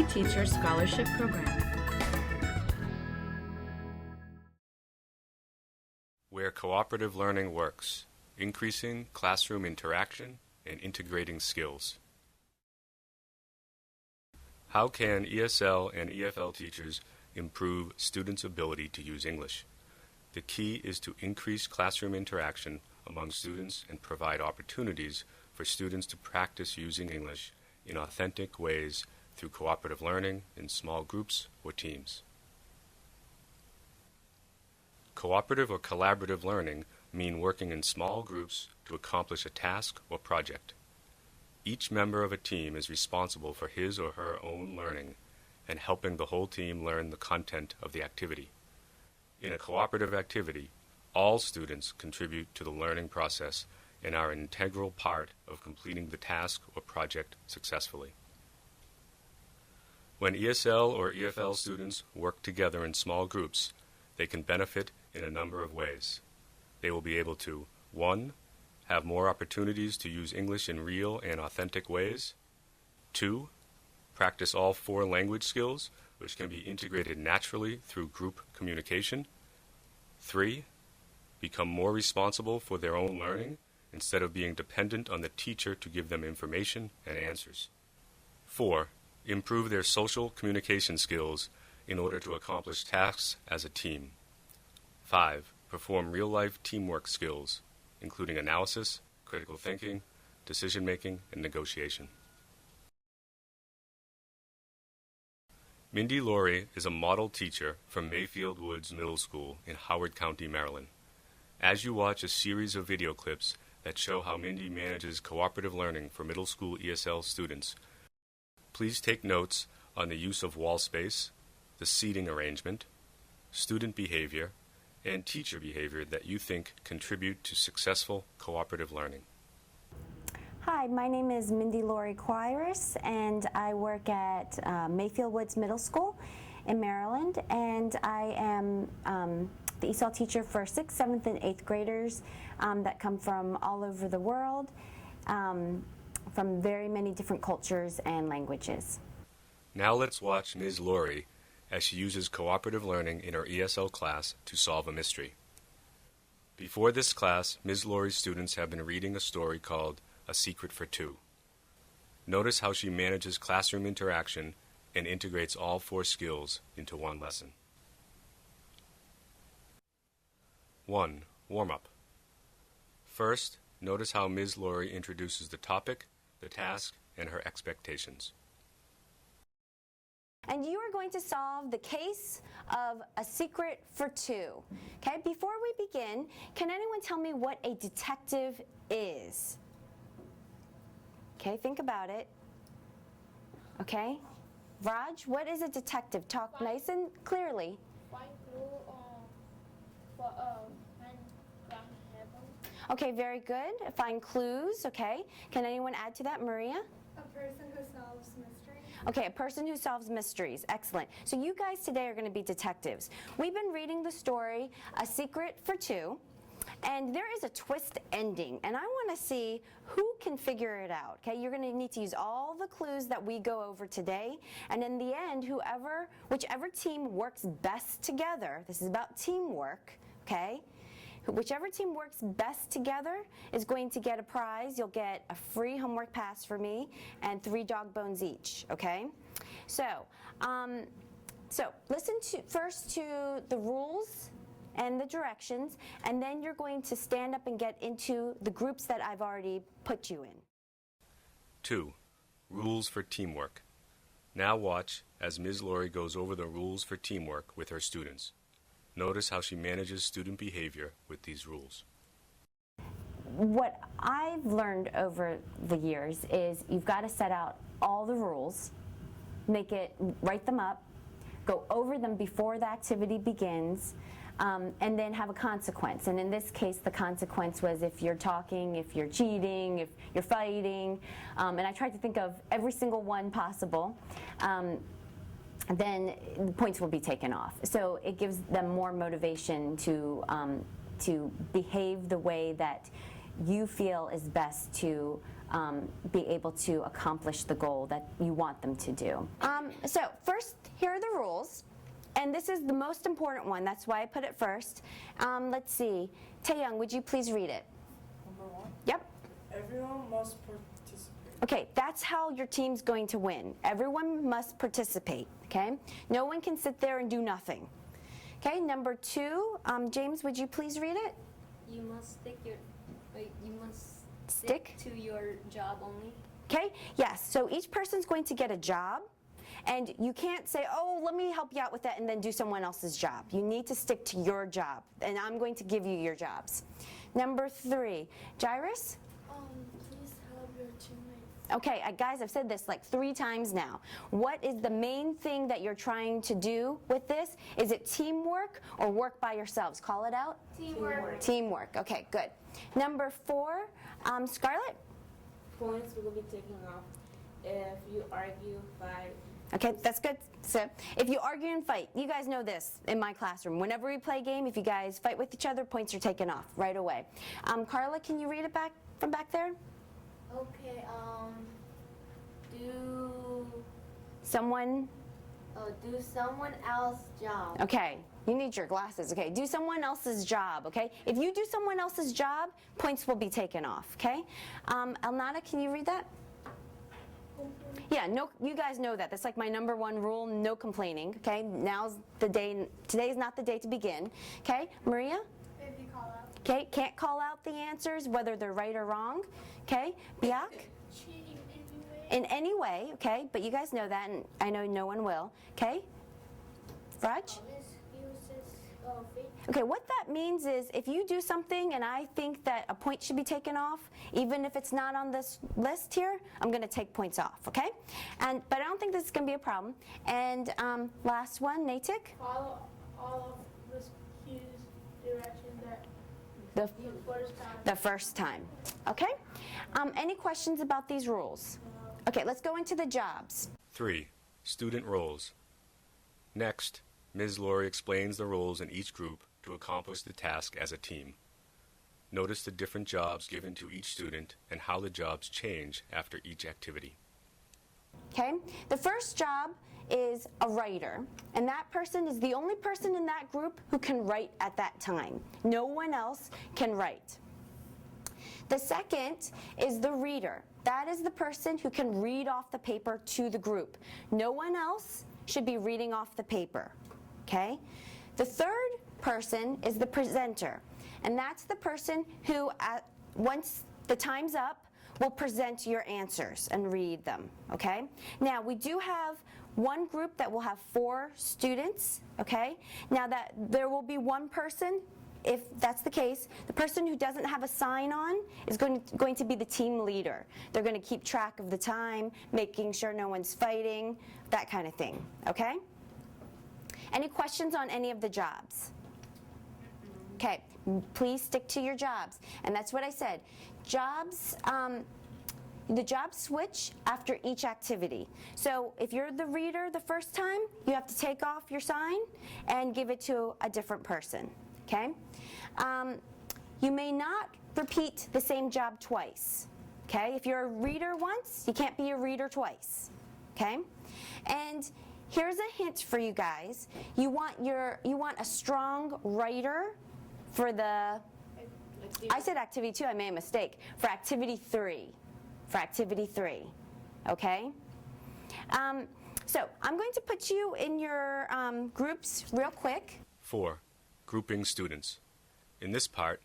Multi-Teacher Scholarship Program. Where cooperative learning works, increasing classroom interaction and integrating skills. How can ESL and EFL teachers improve students' ability to use English? The key is to increase classroom interaction among students and provide opportunities for students to practice using English in authentic ways through cooperative learning in small groups or teams. Cooperative or collaborative learning mean working in small groups to accomplish a task or project. Each member of a team is responsible for his or her own learning and helping the whole team learn the content of the activity. In a cooperative activity, all students contribute to the learning process and are an integral part of completing the task or project successfully. When ESL or EFL students work together in small groups, they can benefit in a number of ways. They will be able to 1. Have more opportunities to use English in real and authentic ways. 2. Practice all 4 language skills, which can be integrated naturally through group communication. 3. Become more responsible for their own learning instead of being dependent on the teacher to give them information and answers. 4. Improve their social communication skills in order to accomplish tasks as a team. 5. Perform real-life teamwork skills, including analysis, critical thinking, decision-making, and negotiation. Mindy Laurie is a model teacher from Mayfield Woods Middle School in Howard County, Maryland. As you watch a series of video clips that show how Mindy manages cooperative learning for middle school ESL students, please take notes on the use of wall space, the seating arrangement, student behavior, and teacher behavior that you think contribute to successful cooperative learning. Hi, my name is Mindy Laurie Quiris, and I work at Mayfield Woods Middle School in Maryland, and I am the ESL teacher for 6th, 7th, and 8th graders that come from all over the world, from very many different cultures and languages. Now let's watch Ms. Laurie as she uses cooperative learning in her ESL class to solve a mystery. Before this class, Ms. Laurie's students have been reading a story called A Secret for Two. Notice how she manages classroom interaction and integrates all 4 skills into one lesson. 1. Warm-up. First, notice how Ms. Laurie introduces the topic, the task, and her expectations. And you are going to solve the case of A Secret for Two. Okay, before we begin, can anyone tell me what a detective is? Okay, think about it. Okay, Raj, what is a detective? Talk nice and clearly. Find clue for when crime happens. Okay, very good. Find clues, okay. Can anyone add to that, Maria? A person who solves mysteries. Okay, a person who solves mysteries. Excellent. So you guys today are going to be detectives. We've been reading the story, A Secret for Two, and there is a twist ending, and I want to see who can figure it out. Okay, you're going to need to use all the clues that we go over today, and in the end, whichever team works best together, this is about teamwork, okay? Whichever team works best together is going to get a prize. You'll get a free homework pass for me and 3 dog bones each, okay? So listen first to the rules and the directions, and then you're going to stand up and get into the groups that I've already put you in. 2. Rules for teamwork. Now watch as Ms. Laurie goes over the rules for teamwork with her students. Notice how she manages student behavior with these rules. What I've learned over the years is you've got to set out all the rules, write them up, go over them before the activity begins, and then have a consequence. And in this case, the consequence was if you're talking, if you're cheating, if you're fighting, and I tried to think of every single one possible. Then the points will be taken off. So it gives them more motivation to behave the way that you feel is best to be able to accomplish the goal that you want them to do. So first, here are the rules. And this is the most important one. That's why I put it first. Let's see. Taeyoung, would you please read it? Number 1. Yep. Everyone must participate. Okay, that's how your team's going to win. Everyone must participate, okay? No one can sit there and do nothing. Okay, number 2, James, would you please read it? You must Stick? stick to your job only. Okay, yes, so each person's going to get a job, and you can't say, oh, let me help you out with that, and then do someone else's job. You need to stick to your job, and I'm going to give you your jobs. Number 3, Jairus? Please help your teammates. Okay, guys, I've said this like 3 times now. What is the main thing that you're trying to do with this? Is it teamwork or work by yourselves? Call it out. Teamwork. Teamwork. Okay, good. Number 4, Scarlett? Points will be taken off if you argue, fight. Okay, that's good. So if you argue and fight, you guys know this in my classroom. Whenever we play a game, if you guys fight with each other, points are taken off right away. Carla, can you read it back from back there? Okay, do Someone? someone else's job. Okay, you need your glasses. Okay, do someone else's job. Okay, if you do someone else's job, points will be taken off. Okay, Elnada, can you read that? Yeah, no, you guys know that. That's like my number 1 rule, no complaining, okay? Now's the day, today's not the day to begin. Okay, Maria? If you call out. Okay, can't call out the answers, whether they're right or wrong. Okay, Biak? Cheating anyway. In any way, okay? But you guys know that, and I know no one will. Okay? Raj? Excuses fit. Okay, what that means is if you do something and I think that a point should be taken off, even if it's not on this list here, I'm going to take points off, okay? But I don't think this is going to be a problem. And last one, Natick? Follow all of the cues, direction that The first time. The first time, okay? Any questions about these rules? Okay, let's go into the jobs. 3. Student roles. Next, Ms. Laurie explains the roles in each group to accomplish the task as a team. Notice the different jobs given to each student and how the jobs change after each activity. Okay, the first job is a writer, and that person is the only person in that group who can write at that time. No one else can write. The second is the reader. That is the person who can read off the paper to the group. No one else should be reading off the paper. Okay? The third person is the presenter, and that's the person who, once the time's up, will present your answers and read them. Okay? Now, we do have one group that will have 4 students. Okay? Now, that there will be one person. If that's the case, the person who doesn't have a sign on is going to be the team leader. They're going to keep track of the time, making sure no one's fighting, that kind of thing, okay? Any questions on any of the jobs? Okay, please stick to your jobs. And that's what I said. Jobs, the jobs switch after each activity. So if you're the reader the first time, you have to take off your sign and give it to a different person. Okay? You may not repeat the same job twice. Okay? If you're a reader once, you can't be a reader twice. Okay? And here's a hint for you guys. You want a strong writer for the, I said activity 2, I made a mistake, for activity 3. For activity 3. Okay? So I'm going to put you in your groups real quick. 4. Grouping students. In this part,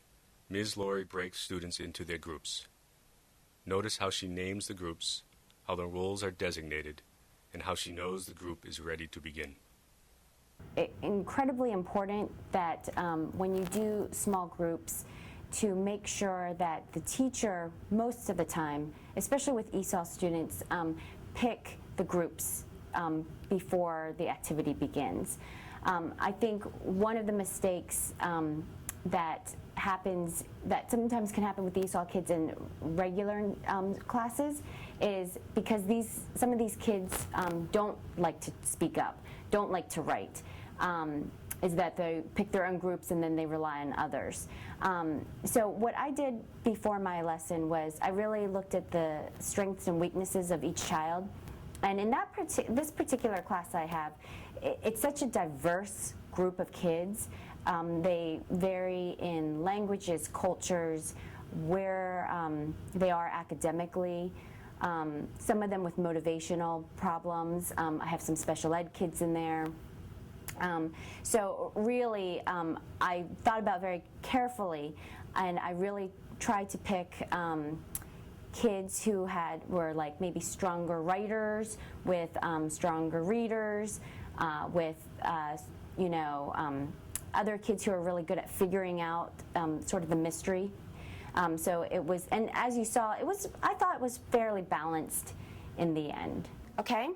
Ms. Laurie breaks students into their groups. Notice how she names the groups, how the roles are designated, and how she knows the group is ready to begin. Incredibly important that when you do small groups, to make sure that the teacher, most of the time, especially with ESOL students, pick the groups before the activity begins. I think one of the mistakes that happens, that sometimes can happen with the ESOL kids in regular classes, is because some of these kids don't like to speak up, don't like to write. is that they pick their own groups and then they rely on others. So what I did before my lesson was I really looked at the strengths and weaknesses of each child. And in that this particular class I have, it's such a diverse group of kids. They vary in languages, cultures, where they are academically. Some of them with motivational problems. I have some special ed kids in there. So really, I thought about very carefully, and I really tried to pick kids who were like maybe stronger writers, with stronger readers, with other kids who are really good at figuring out sort of the mystery. So it was, and as you saw, I thought it was fairly balanced in the end. Okay?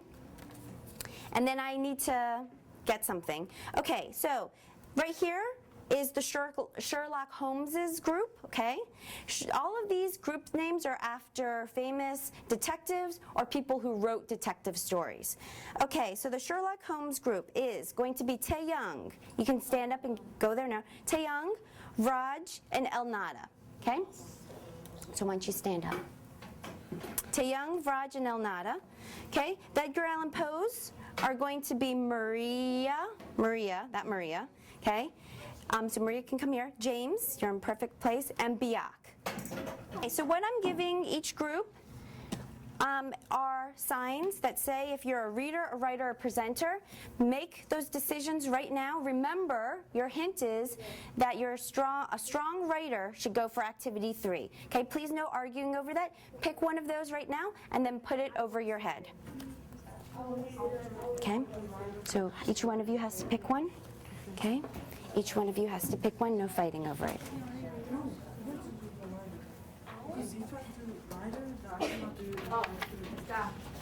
And then I need to get something. Okay, so right here is the Sherlock Holmes's group, okay? All of these group names are after famous detectives or people who wrote detective stories. Okay, so the Sherlock Holmes group is going to be Tae-young. You can stand up and go there now. Tae-young, Raj, and El-Nada, okay? So why don't you stand up? Tae-young, Raj, and El-Nada. Okay, the Edgar Allan Poes are going to be Maria, okay? So Maria can come here. James, you're in perfect place, and Biak. Okay, so what I'm giving each group are signs that say if you're a reader, a writer, a presenter, make those decisions right now. Remember, your hint is that a strong writer should go for activity 3. Okay, please no arguing over that. Pick one of those right now and then put it over your head. Okay, so each one of you has to pick one. Okay, each one of you has to pick one, no fighting over it.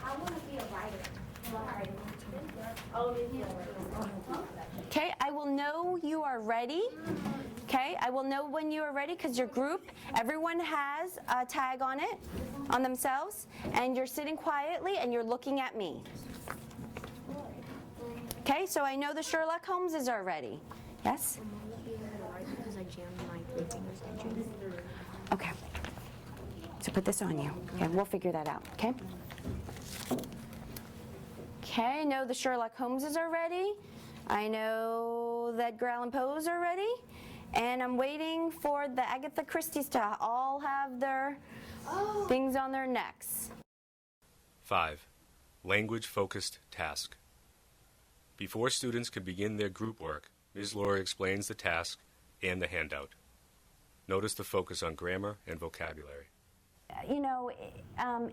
I want to be a writer. Okay, I will know you are ready. Okay, I will know when you are ready because your group, everyone has a tag on it, on themselves, and you're sitting quietly and you're looking at me. Okay, so I know the Sherlock Holmeses are ready. Yes? Because I jammed my 3 fingers into it. Okay. So put this on you. Okay, we'll figure that out, okay? Okay, I know the Sherlock Holmeses are ready. I know that Edgar Allan Poes are ready. And I'm waiting for the Agatha Christie's to all have their things on their necks. 5. Language-focused task. Before students can begin their group work, Ms. Laura explains the task and the handout. Notice the focus on grammar and vocabulary. You know,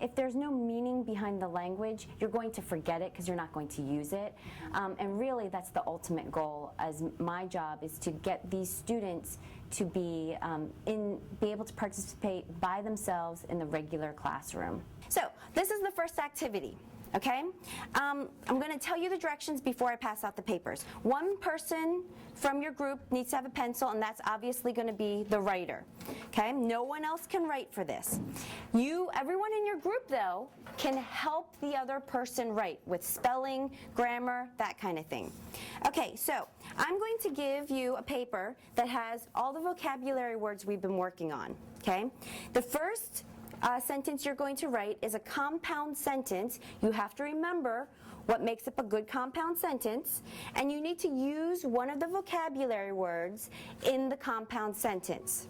if there's no meaning behind the language, you're going to forget it because you're not going to use it. And really, that's the ultimate goal. As my job is to get these students to be able to participate by themselves in the regular classroom. So this is the first activity. Okay? I'm going to tell you the directions before I pass out the papers. One person from your group needs to have a pencil, and that's obviously going to be the writer. Okay? No one else can write for this. Everyone in your group, though, can help the other person write with spelling, grammar, that kind of thing. Okay, so I'm going to give you a paper that has all the vocabulary words we've been working on. Okay? The first sentence you're going to write is a compound sentence. You have to remember what makes up a good compound sentence, and you need to use one of the vocabulary words in the compound sentence.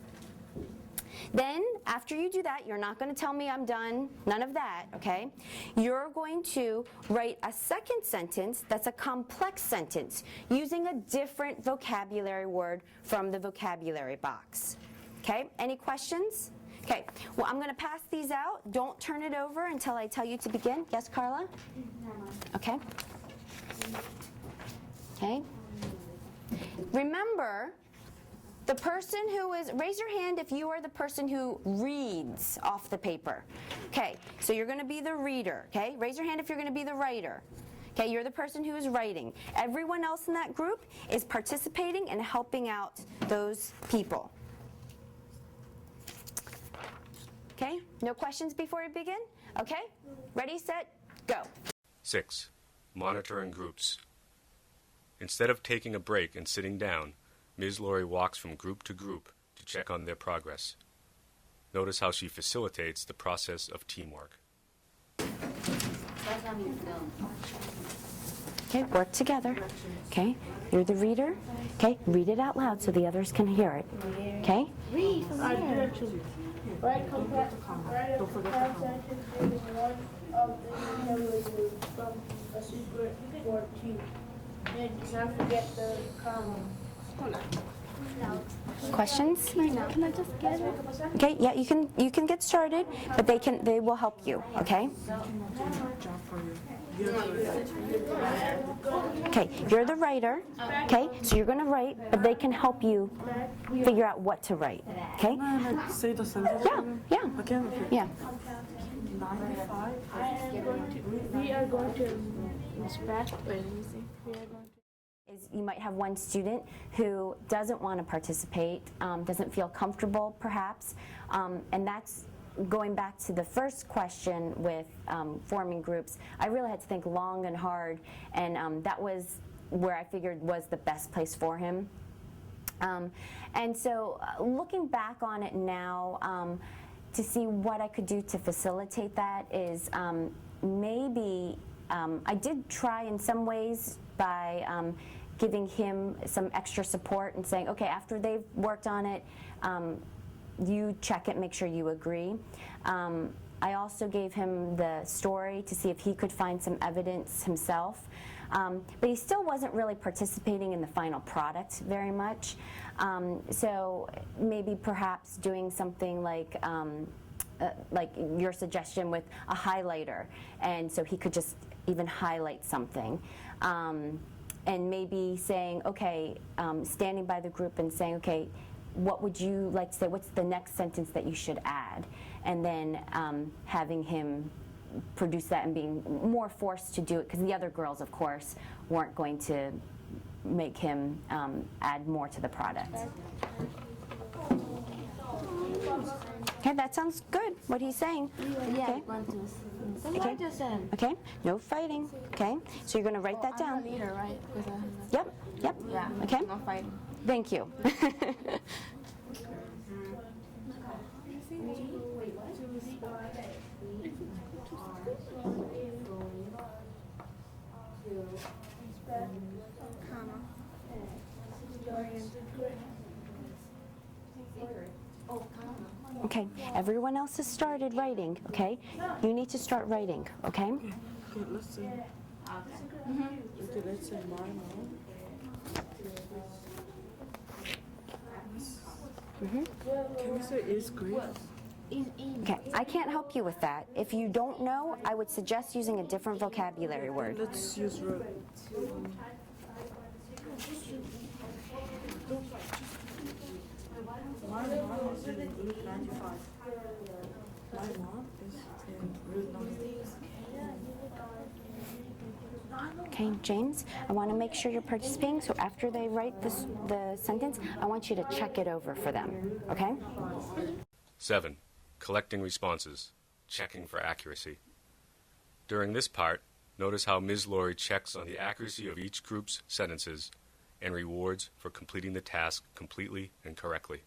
Then, after you do that, you're not going to tell me I'm done, none of that, okay? You're going to write a second sentence that's a complex sentence using a different vocabulary word from the vocabulary box. Okay, any questions? Okay, well, I'm going to pass these out. Don't turn it over until I tell you to begin. Yes, Carla? Okay. Okay. Remember, the person who is, raise your hand if you are the person who reads off the paper. Okay, so you're going to be the reader, okay? Raise your hand if you're going to be the writer. Okay, you're the person who is writing. Everyone else in that group is participating and helping out those people. Okay, no questions before we begin? Okay, ready, set, go. 6. Monitor in groups. Instead of taking a break and sitting down, Ms. Laurie walks from group to group to check on their progress. Notice how she facilitates the process of teamwork. Okay, work together. Okay, you're the reader. Okay, read it out loud so the others can hear it. Okay? Write a compound sentence using one of the vocabulary from a secret word cue. And do not forget the comma. Questions? Can I just get it? Okay, yeah, you can get started, but they will help you, okay? Okay, you're the writer, okay? So you're going to write, but they can help you figure out what to write, okay? Say the sentence. Yeah. Again. Yeah. 95. We are going to inspect. Is you might have one student who doesn't want to participate, doesn't feel comfortable perhaps, and that's going back to the first question with forming groups. I really had to think long and hard, and that was where I figured was the best place for him. And so looking back on it now, to see what I could do to facilitate that is maybe I did try in some ways by giving him some extra support and saying, okay, after they've worked on it, you check it, make sure you agree. I also gave him the story to see if he could find some evidence himself. But he still wasn't really participating in the final product very much. So maybe perhaps doing something like your suggestion with a highlighter, and so he could just even highlight something. And maybe saying, okay, standing by the group and saying, okay, what would you like to say? What's the next sentence that you should add? And then having him produce that and being more forced to do it, because the other girls, of course, weren't going to make him add more to the product. Okay, that sounds good, what he's saying. Okay. Okay, no fighting. Okay, so you're going to write that down. Leader, right? Yep. Yeah. Okay. No fighting. Thank you. Okay, everyone else has started writing, okay? You need to start writing, okay? Okay, let's see. Okay, let's say my mom. Can we say is grief? Okay, I can't help you with that. If you don't know, I would suggest using a different vocabulary word. Let's use road. My mom is in route 95. My mom is in route 95. Okay, James, I want to make sure you're participating, so after they write the sentence, I want you to check it over for them, okay? 7. Collecting responses, checking for accuracy. During this part, notice how Ms. Laurie checks on the accuracy of each group's sentences and rewards for completing the task completely and correctly.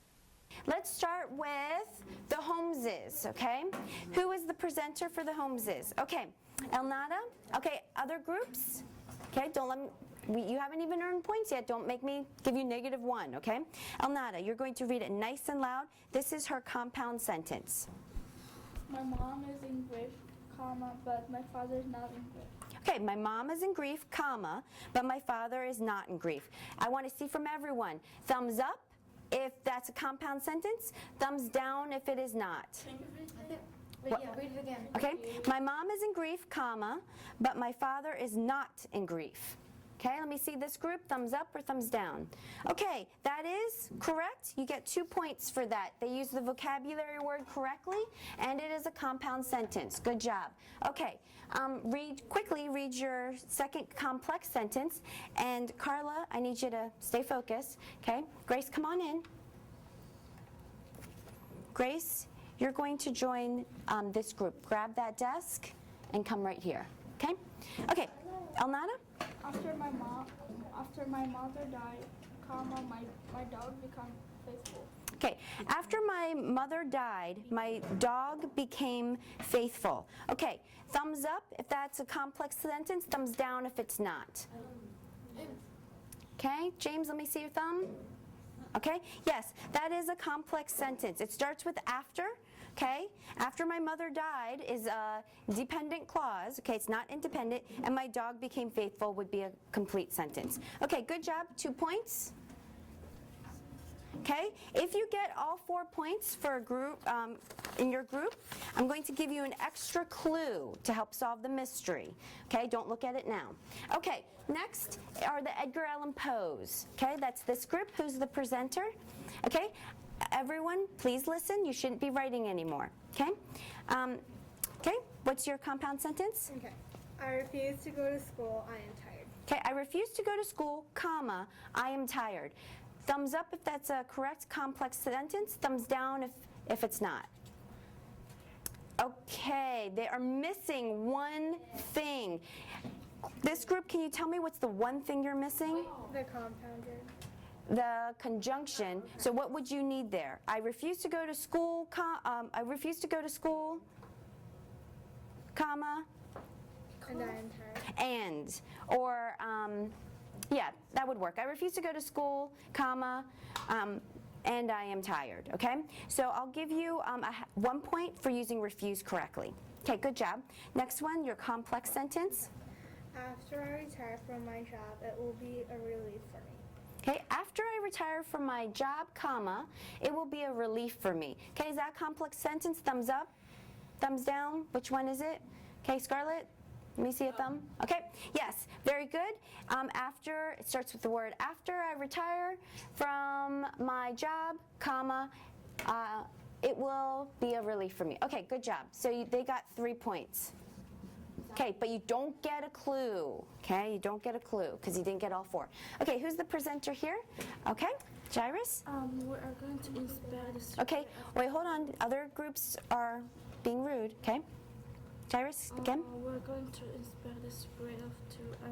Let's start with the Holmeses, okay? Who is the presenter for the Holmeses? Okay, Elnada? Okay, other groups? Okay, don't let me, you haven't even earned points yet. Don't make me give you -1, okay? Elnada, you're going to read it nice and loud. This is her compound sentence. My mom is in grief, comma, but my father is not in grief. Okay, my mom is in grief, comma, but my father is not in grief. I want to see from everyone. Thumbs up if that's a compound sentence. Thumbs down if it is not. Wait, yeah, read it again. Okay, my mom is in grief, comma, but my father is not in grief. Okay, let me see this group, thumbs up or thumbs down. Okay, that is correct. You get 2 points for that. They use the vocabulary word correctly, and it is a compound sentence. Good job. Okay, read your second complex sentence, and Carla, I need you to stay focused. Okay, Grace, come on in. Grace, you're going to join this group. Grab that desk and come right here. Okay? Okay, Elnada? After my mom After my mother died, comma, my dog became faithful. Okay, after my mother died, my dog became faithful. Okay, thumbs up if that's a complex sentence, thumbs down if it's not. Okay, James, let me see your thumb. Okay, yes, that is a complex sentence. It starts with after, okay? After my mother died is a dependent clause, okay, it's not independent, and my dog became faithful would be a complete sentence. Okay, good job, 2 points. Okay, if you get all 4 points for a group, in your group, I'm going to give you an extra clue to help solve the mystery. Okay, don't look at it now. Okay, next are the Edgar Allan Poes. Okay, that's this group. Who's the presenter? Okay, everyone, please listen. You shouldn't be writing anymore. Okay, okay, what's your compound sentence? Okay. I refuse to go to school. I am tired. Okay, I refuse to go to school, comma, I am tired. Thumbs up if that's a correct complex sentence, thumbs down if it's not. Okay, they are missing one thing. This group, can you tell me what's the one thing you're missing? The compounder. The conjunction. So what would you need there? I refuse to go to school, I refuse to go to school, comma, And I am tired. and, or, yeah, that would work. I refuse to go to school, comma, and I am tired, okay? So I'll give you 1 point for using refuse correctly. Okay, good job. Next one, your complex sentence. After I retire from my job, it will be a relief for me. Okay, after I retire from my job, comma, it will be a relief for me. Okay, is that a complex sentence? Thumbs up? Thumbs down? Which one is it? Okay, Scarlett? Let me see a thumb. Okay, yes, very good. After, it starts with the word after I retire from my job, comma, it will be a relief for me. Okay, good job. So they got 3 points. Okay, but you don't get a clue. Okay, you don't get a clue because you didn't get all 4. Okay, who's the presenter here? Okay, Jairus? We are going to inspect the Okay, wait, hold on. Other groups are being rude. Okay, Jairus, again? We're going to inspect the spread of 2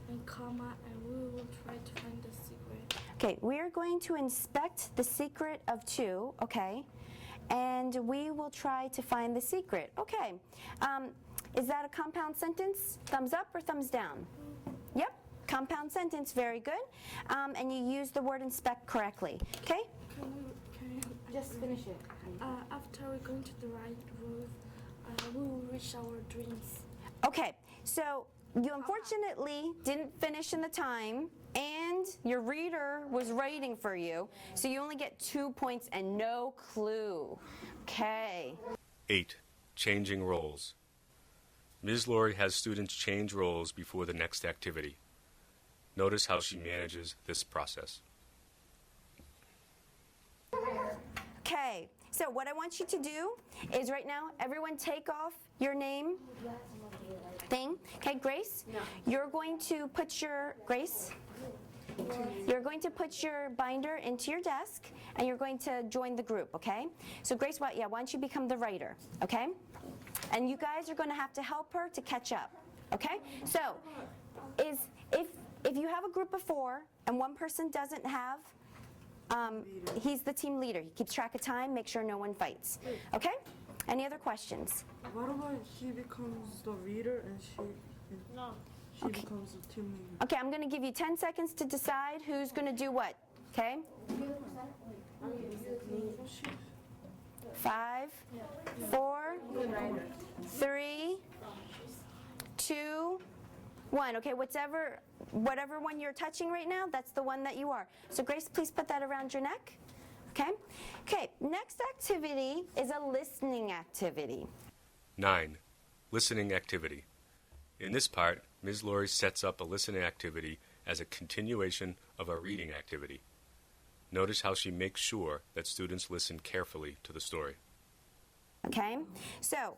and comma, and we will try to find the secret. Okay, we are going to inspect the secret of 2, okay, and we will try to find the secret. Okay, is that a compound sentence? Thumbs up or thumbs down? Yep, compound sentence, very good. And you use the word inspect correctly, okay? Can you Just finish it. after we're going to the right road, we will reach our dreams. Okay, so you unfortunately didn't finish in the time, and your reader was writing for you, so you only get 2 points and no clue. Okay. 8. Changing roles. Ms. Laurie has students change roles before the next activity. Notice how she manages this process. Okay, so what I want you to do is right now, everyone take off your name thing. Okay, Grace, you're going to put your, Grace, you're going to put your binder into your desk and you're going to join the group, okay? So Grace, why don't you become the writer, okay? And you guys are going to have to help her to catch up, okay? So, if you have a group of 4 and one person doesn't have, he's the team leader. He keeps track of time, make sure no one fights, okay? Any other questions? What about he becomes the reader and she becomes the team leader? Okay, I'm going to give you 10 seconds to decide who's going to do what, okay? 5, 4, 3, 2, 1. Okay, whatever one you're touching right now, that's the one that you are. So Grace, please put that around your neck. Okay? Okay, next activity is a listening activity. 9. Listening activity. In this part, Ms. Laurie sets up a listening activity as a continuation of a reading activity. Notice how she makes sure that students listen carefully to the story. Okay? So,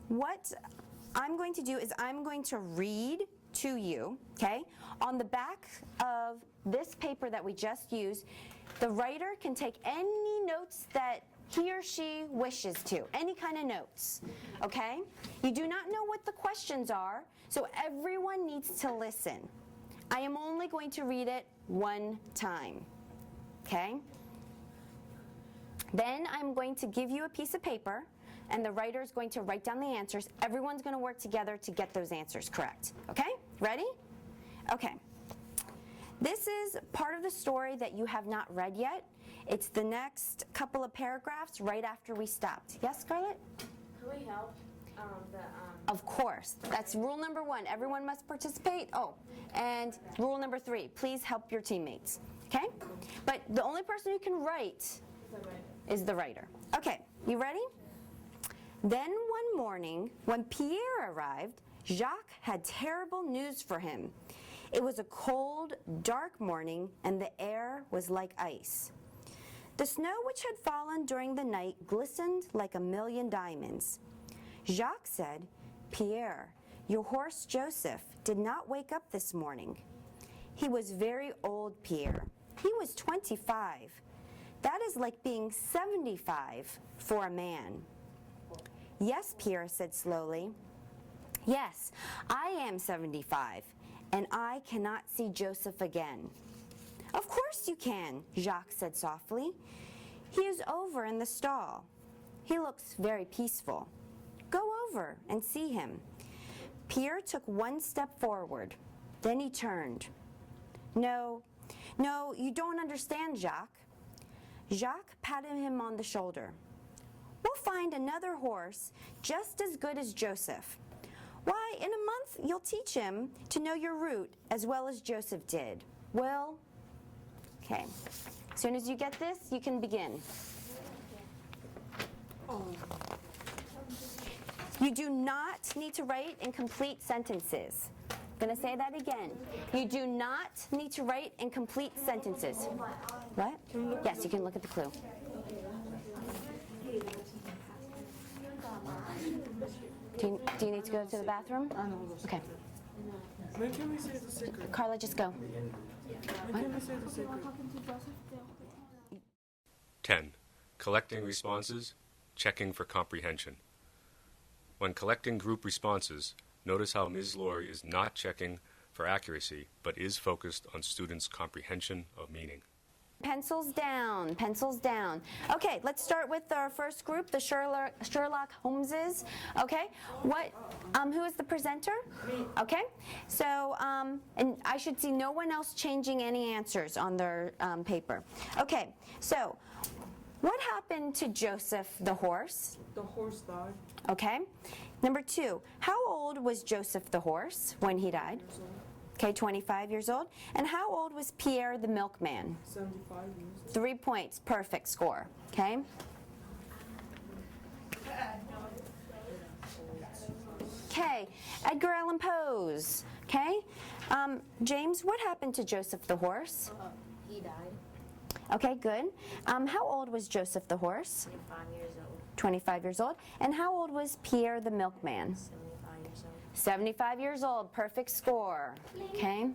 what I'm going to do is I'm going to read to you, okay? On the back of this paper that we just used, the writer can take any notes that he or she wishes to, any kind of notes, okay? You do not know what the questions are, so everyone needs to listen, I am only going to read it one time, okay? Then I'm going to give you a piece of paper, and the writer is going to write down the answers. Everyone's going to work together to get those answers correct, okay? Ready? Okay. This is part of the story that you have not read yet. It's the next couple of paragraphs right after we stopped. Yes, Scarlett? Can we help Of course. That's rule number 1. Everyone must participate. Oh, and rule number 3, please help your teammates. Okay? But the only person who can write is the writer. Okay, you ready? Then one morning, when Pierre arrived, Jacques had terrible news for him. It was a cold, dark morning, and the air was like ice. The snow which had fallen during the night glistened like a million diamonds. Jacques said, "Pierre, your horse Joseph did not wake up this morning." He was very old, Pierre. He was 25. That is like being 75 for a man. "Yes," Pierre said slowly. "Yes, I am 75, and I cannot see Joseph again." "Of course you can," Jacques said softly. "He is over in the stall. He looks very peaceful. Go over and see him." Pierre took one step forward. Then he turned. No, you don't understand, Jacques." Jacques patted him on the shoulder. "We'll find another horse just as good as Joseph. Why, in a month you'll teach him to know your route as well as Joseph did. Well, okay. As soon as you get this, you can begin. You do not need to write incomplete sentences. I'm going to say that again. You do not need to write incomplete sentences. What? Yes, you can look at the clue. Do you need to go to the bathroom? Okay. When can we say the secret? Carla, just go. When can we say the secret? 10. Collecting responses, checking for comprehension. When collecting group responses, notice how Ms. Laurie is not checking for accuracy, but is focused on students' comprehension of meaning. Pencils down, pencils down. Okay, let's start with our first group, the Sherlock Holmeses. Okay, who is the presenter? Okay, so, and I should see no one else changing any answers on their paper. Okay, so, what happened to Joseph the horse? The horse died. Okay, number 2, how old was Joseph the horse when he died? Okay, 25 years old. And how old was Pierre the milkman? 75 years. 3 points, perfect score. Okay. Okay, Edgar Allan Poe's. Okay, James, what happened to Joseph the horse? He died. Okay, good. How old was Joseph the horse? 25 years old. 25 years old. And how old was Pierre the milkman? 75 years old. 75 years old, perfect score. Okay.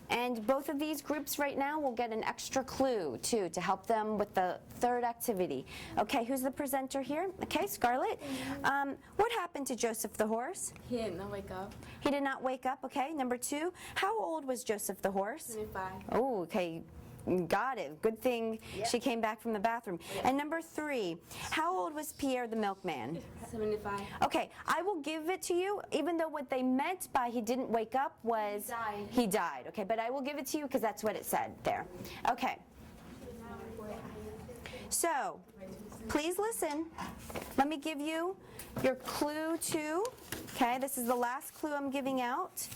And both of these groups right now will get an extra clue, too, to help them with the third activity. Okay, who's the presenter here? Okay, Scarlett. What happened to Joseph the horse? He did not wake up. He did not wake up, okay. Number 2, how old was Joseph the horse? 25. Oh, okay. Got it. Good thing she came back from the bathroom. And number 3, how old was Pierre the milkman? 75. Okay, I will give it to you, even though what they meant by he didn't wake up was he died. Okay, but I will give it to you because that's what it said there. Okay. So, please listen. Let me give you your clue 2. Okay, this is the last clue I'm giving out.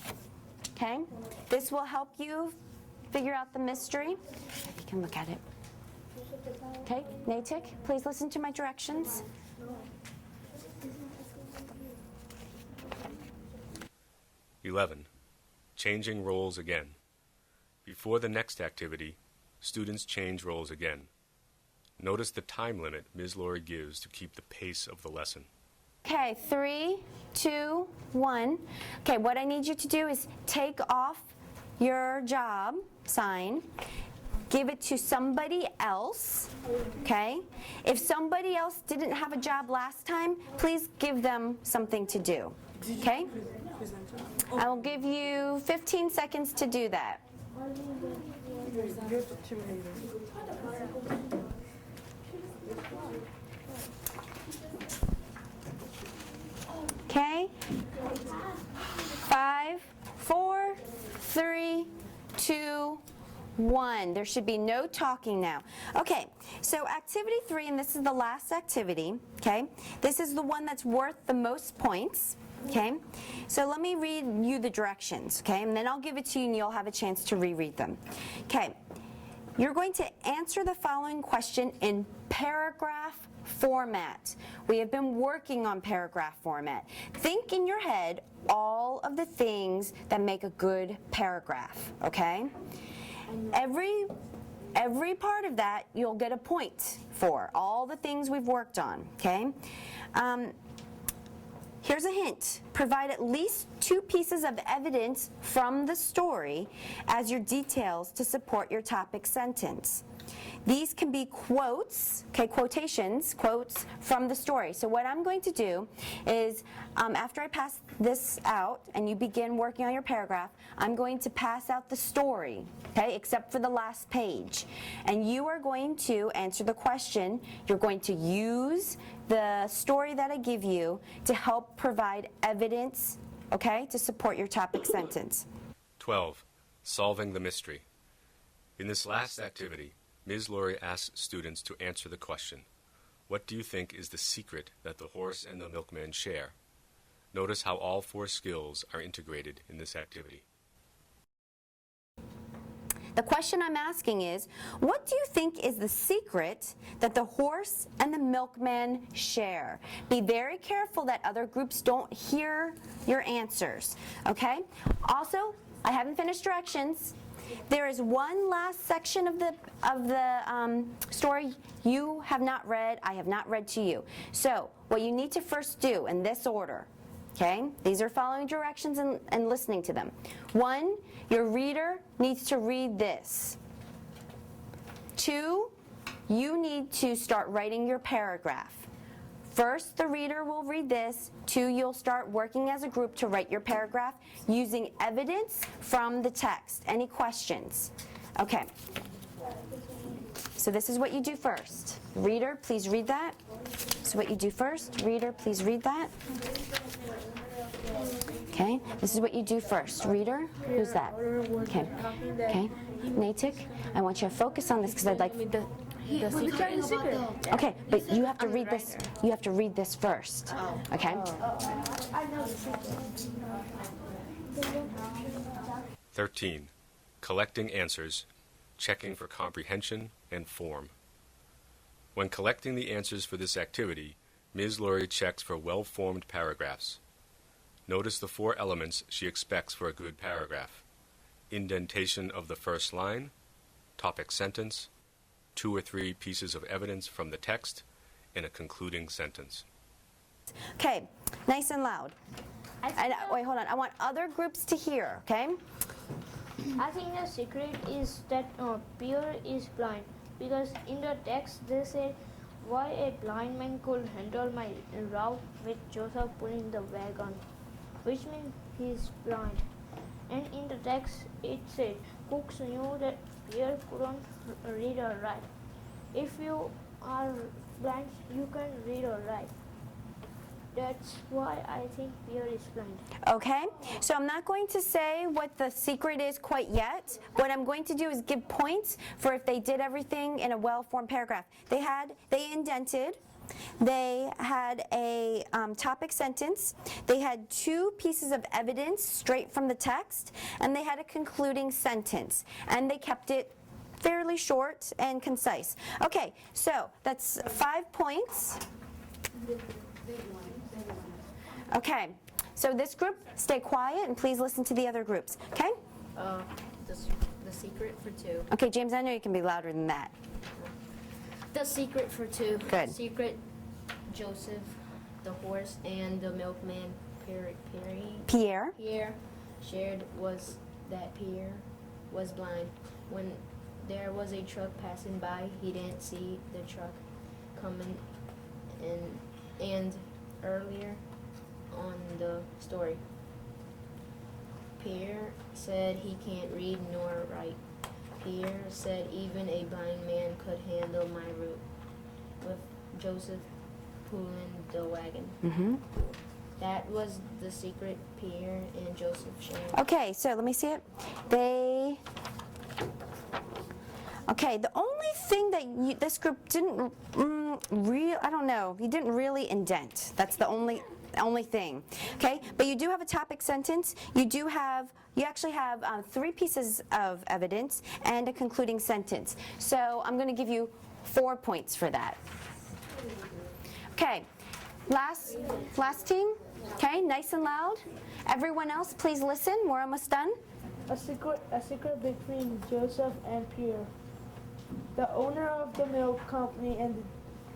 Okay, this will help you figure out the mystery. You can look at it. Okay, Natick, please listen to my directions. (11) Changing roles again. Before the next activity, students change roles again. Notice the time limit Ms. Laurie gives to keep the pace of the lesson. Okay, 3, 2, 1. Okay, what I need you to do is take off your job sign, give it to somebody else, okay? If somebody else didn't have a job last time, please give them something to do, okay? Presenter. I will give you 15 seconds to do that. You have to terminate it. Okay? 5, 4, 3, 2, 1. There should be no talking now. Okay, so activity 3, and this is the last activity, okay? This is the one that's worth the most points, okay? So let me read you the directions, okay? And then I'll give it to you and you'll have a chance to reread them. Okay, you're going to answer the following question in paragraph format. We have been working on paragraph format. Think in your head all of the things that make a good paragraph, okay? Every part of that you'll get a point for, all the things we've worked on, okay? Here's a hint. Provide at least 2 pieces of evidence from the story as your details to support your topic sentence. These can be quotes, okay, quotations, quotes from the story. So what I'm going to do is, after I pass this out and you begin working on your paragraph, I'm going to pass out the story, okay, except for the last page. And you are going to answer the question. You're going to use the story that I give you to help provide evidence, okay, to support your topic sentence. 12. Solving the mystery. In this last activity, Ms. Laurie asks students to answer the question, what do you think is the secret that the horse and the milkman share? Notice how all 4 skills are integrated in this activity. The question I'm asking is, what do you think is the secret that the horse and the milkman share? Be very careful that other groups don't hear your answers, okay? Also, I haven't finished directions. There is one last section of the story you have not read, I have not read to you. So what you need to first do in this order, okay? These are following directions and listening to them. 1, your reader needs to read this. 2, you need to start writing your paragraph. First, the reader will read this. 2, you'll start working as a group to write your paragraph using evidence from the text. Any questions? Okay. So this is what you do first. Reader, please read that. This is what you do first. Reader, please read that. Okay, this is what you do first. Reader, who's that? Okay, okay. Natick, I want you to focus on this because I'd like... Okay, but you have to read this. You have to read this first. Okay. 13. Collecting answers, checking for comprehension and form. When collecting the answers for this activity, Ms. Laurie checks for well-formed paragraphs. Notice the 4 elements she expects for a good paragraph: indentation of the first line, topic sentence, 2 or 3 pieces of evidence from the text, and a concluding sentence. Okay, nice and loud. Wait, hold on. I want other groups to hear, okay? I think the secret is that Pierre is blind, because in the text they said why a blind man could handle my route with Joseph pulling the wagon, which means he's blind. And in the text it said Cooks knew that Pierre couldn't read or write. If you are blind, you can read or write. That's why I think Pierre is blind. Okay, so I'm not going to say what the secret is quite yet. What I'm going to do is give points for if they did everything in a well-formed paragraph. They indented, they had a topic sentence, they had 2 pieces of evidence straight from the text, and they had a concluding sentence. And they kept it fairly short and concise. Okay, so that's 5 points. Okay, so this group, stay quiet and please listen to the other groups, okay? The secret for 2. Okay, James, I know you can be louder than that. The secret for 2. Good. Secret, Joseph, the horse, and the milkman, Pierre. Pierre shared was that Pierre was blind. When there was a truck passing by, he didn't see the truck coming in, and earlier on the story, Pierre said he can't read nor write. Pierre said even a blind man could handle my route, with Joseph pulling the wagon. That was the secret Pierre and Joseph shared. Okay, so let me see it. Okay, the only thing that this group didn't I don't know, you didn't really indent. That's the only thing. Okay, but you do have a topic sentence. You actually have 3 pieces of evidence and a concluding sentence. So I'm going to give you 4 points for that. Okay, last team. Okay, nice and loud. Everyone else, please listen. We're almost done. A secret between Joseph and Pierre. The owner of the milk company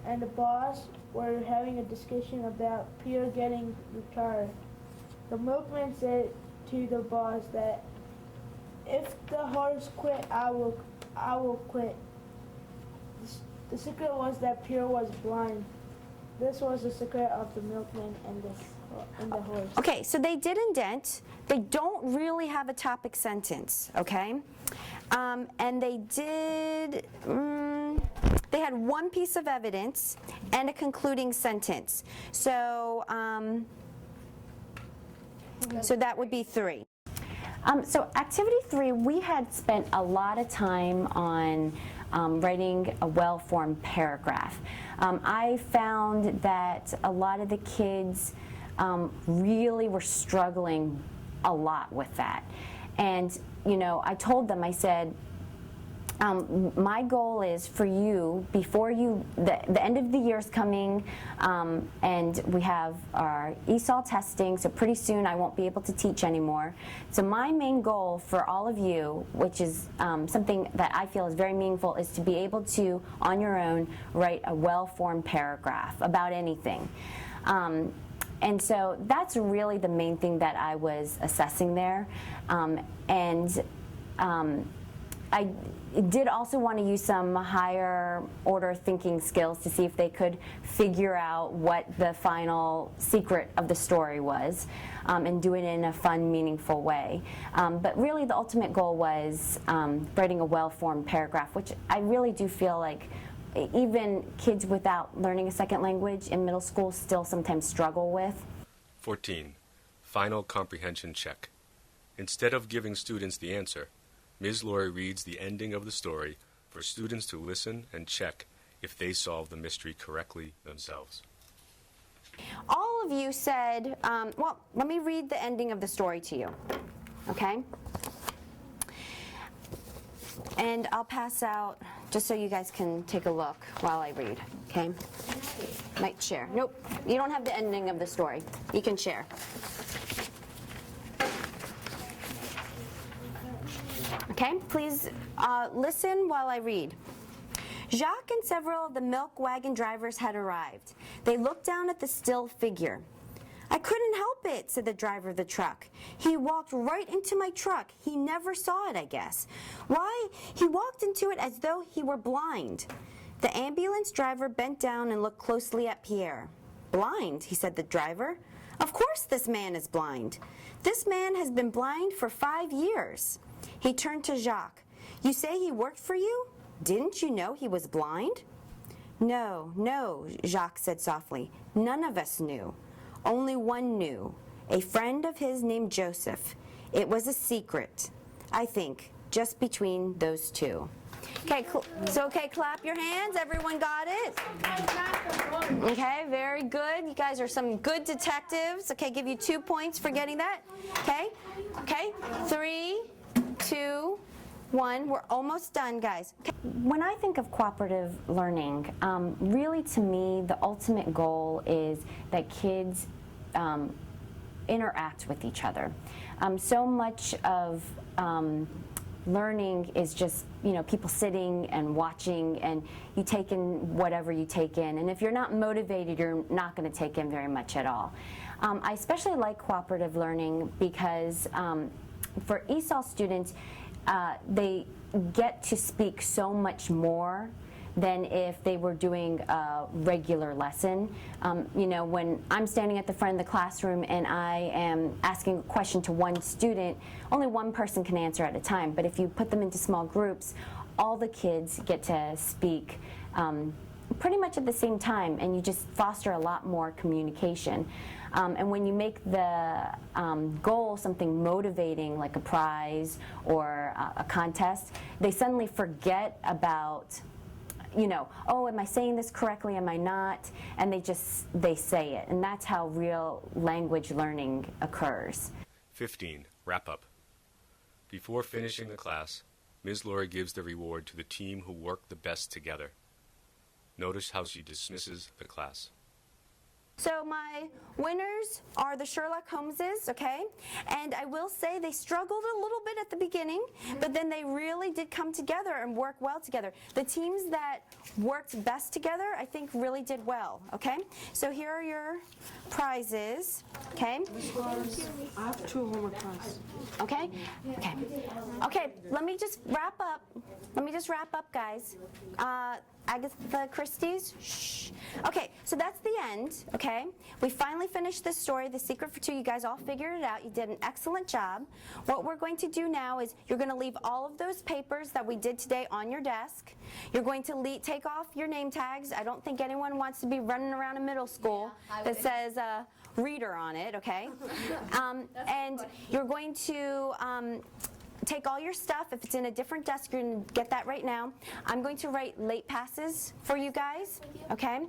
and the boss were having a discussion about Pierre getting retired. The milkman said to the boss that if the horse quit, I will quit. The secret was that Pierre was blind. This was the secret of the milkman and the horse. Okay, so they did indent. They don't really have a topic sentence, okay? And they did, they had 1 piece of evidence and a concluding sentence. So, so that would be 3. So activity 3, we had spent a lot of time on writing a well-formed paragraph. I found that a lot of the kids really were struggling a lot with that. And, you know, I told them, I said, my goal is for you, before the end of the year is coming, and we have our ESOL testing, so pretty soon I won't be able to teach anymore. So my main goal for all of you, which is something that I feel is very meaningful, is to be able to, on your own, write a well-formed paragraph about anything. And so that's really the main thing that I was assessing there. I did also want to use some higher order thinking skills to see if they could figure out what the final secret of the story was, and do it in a fun, meaningful way. But really the ultimate goal was writing a well-formed paragraph, which I really do feel like even kids without learning a second language in middle school still sometimes struggle with. 14. Final comprehension check. Instead of giving students the answer, Ms. Laurie reads the ending of the story for students to listen and check if they solve the mystery correctly themselves. All of you said, well, let me read the ending of the story to you, okay? And I'll pass out just so you guys can take a look while I read, okay? Might share. Nope, you don't have the ending of the story. You can share. Okay, please listen while I read. Jacques and several of the milk wagon drivers had arrived. They looked down at the still figure. I couldn't help it, said the driver of the truck. He walked right into my truck. He never saw it, I guess. Why, he walked into it as though he were blind. The ambulance driver bent down and looked closely at Pierre. Blind, he said, the driver. Of course this man is blind. This man has been blind for 5 years. He turned to Jacques. You say he worked for you? Didn't you know he was blind? No, no, Jacques said softly. None of us knew. Only one knew, a friend of his named Joseph. It was a secret, I think, just between those two. Okay, so okay, clap your hands. Everyone got it? Okay, very good. You guys are some good detectives. Okay, give you 2 points for getting that. Okay, okay, 3, 2, 1. We're almost done, guys. Okay. When I think of cooperative learning, really to me, the ultimate goal is that kids interact with each other. So much of learning is just, you know, people sitting and watching, and you take in whatever you take in. And if you're not motivated, you're not going to take in very much at all. I especially like cooperative learning because for ESOL students, they get to speak so much more than if they were doing a regular lesson. You know, when I'm standing at the front of the classroom and I am asking a question to one student, only one person can answer at a time. But if you put them into small groups, all the kids get to speak pretty much at the same time, and you just foster a lot more communication. And when you make the goal something motivating, like a prize or a contest, they suddenly forget about, you know, oh, am I saying this correctly, am I not? And they say it, and that's how real language learning occurs. 15. Wrap up. Before finishing the class, Ms. Laurie gives the reward to the team who worked the best together. Notice how she dismisses the class. So my winners are the Sherlock Holmeses, okay? And I will say they struggled a little bit at the beginning, but then they really did come together and work well together. The teams that worked best together, I think, really did well, okay? So here are your prizes, okay? I have 2 homework classes. Okay? Okay. Okay, let me just wrap up. Guys. Agatha Christie's? Shh. Okay, so that's the end, okay? We finally finished this story, The Secret for Two. You guys all figured it out. You did an excellent job. What we're going to do now is you're going to leave all of those papers that we did today on your desk. You're going to take off your name tags. I don't think anyone wants to be running around in middle school that says reader on it, okay? And you're going to take all your stuff. If it's in a different desk, you're going to get that right now. I'm going to write late passes for you guys, okay?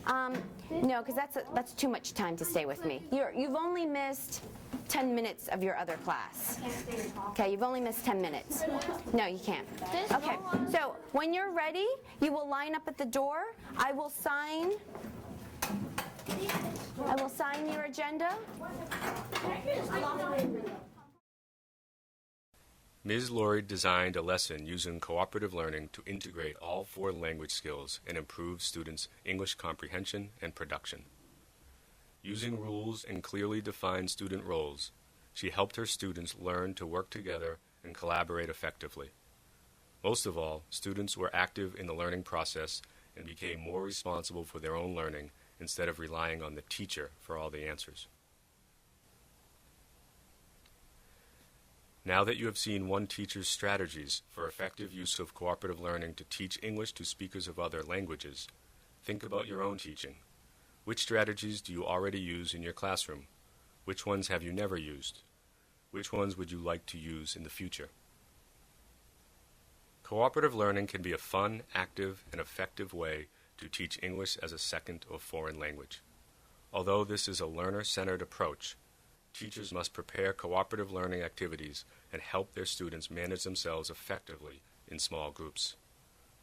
No, because that's too much time to stay with me. You've only missed 10 minutes of your other class. Okay, you've only missed 10 minutes. No, you can't. Okay, so when you're ready, you will line up at the door. I will sign your agenda. Ms. Laurie designed a lesson using cooperative learning to integrate all 4 language skills and improve students' English comprehension and production. Using rules and clearly defined student roles, she helped her students learn to work together and collaborate effectively. Most of all, students were active in the learning process and became more responsible for their own learning instead of relying on the teacher for all the answers. Now that you have seen one teacher's strategies for effective use of cooperative learning to teach English to speakers of other languages, think about your own teaching. Which strategies do you already use in your classroom? Which ones have you never used? Which ones would you like to use in the future? Cooperative learning can be a fun, active, and effective way to teach English as a second or foreign language. Although this is a learner-centered approach, teachers must prepare cooperative learning activities and help their students manage themselves effectively in small groups.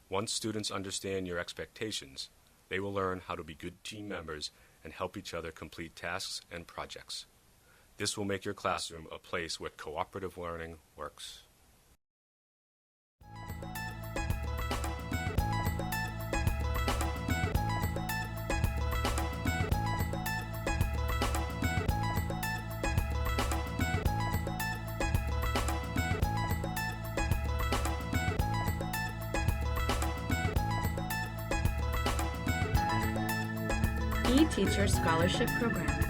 Once students understand your expectations, they will learn how to be good team members and help each other complete tasks and projects. This will make your classroom a place where cooperative learning works. E-Teacher Scholarship Program.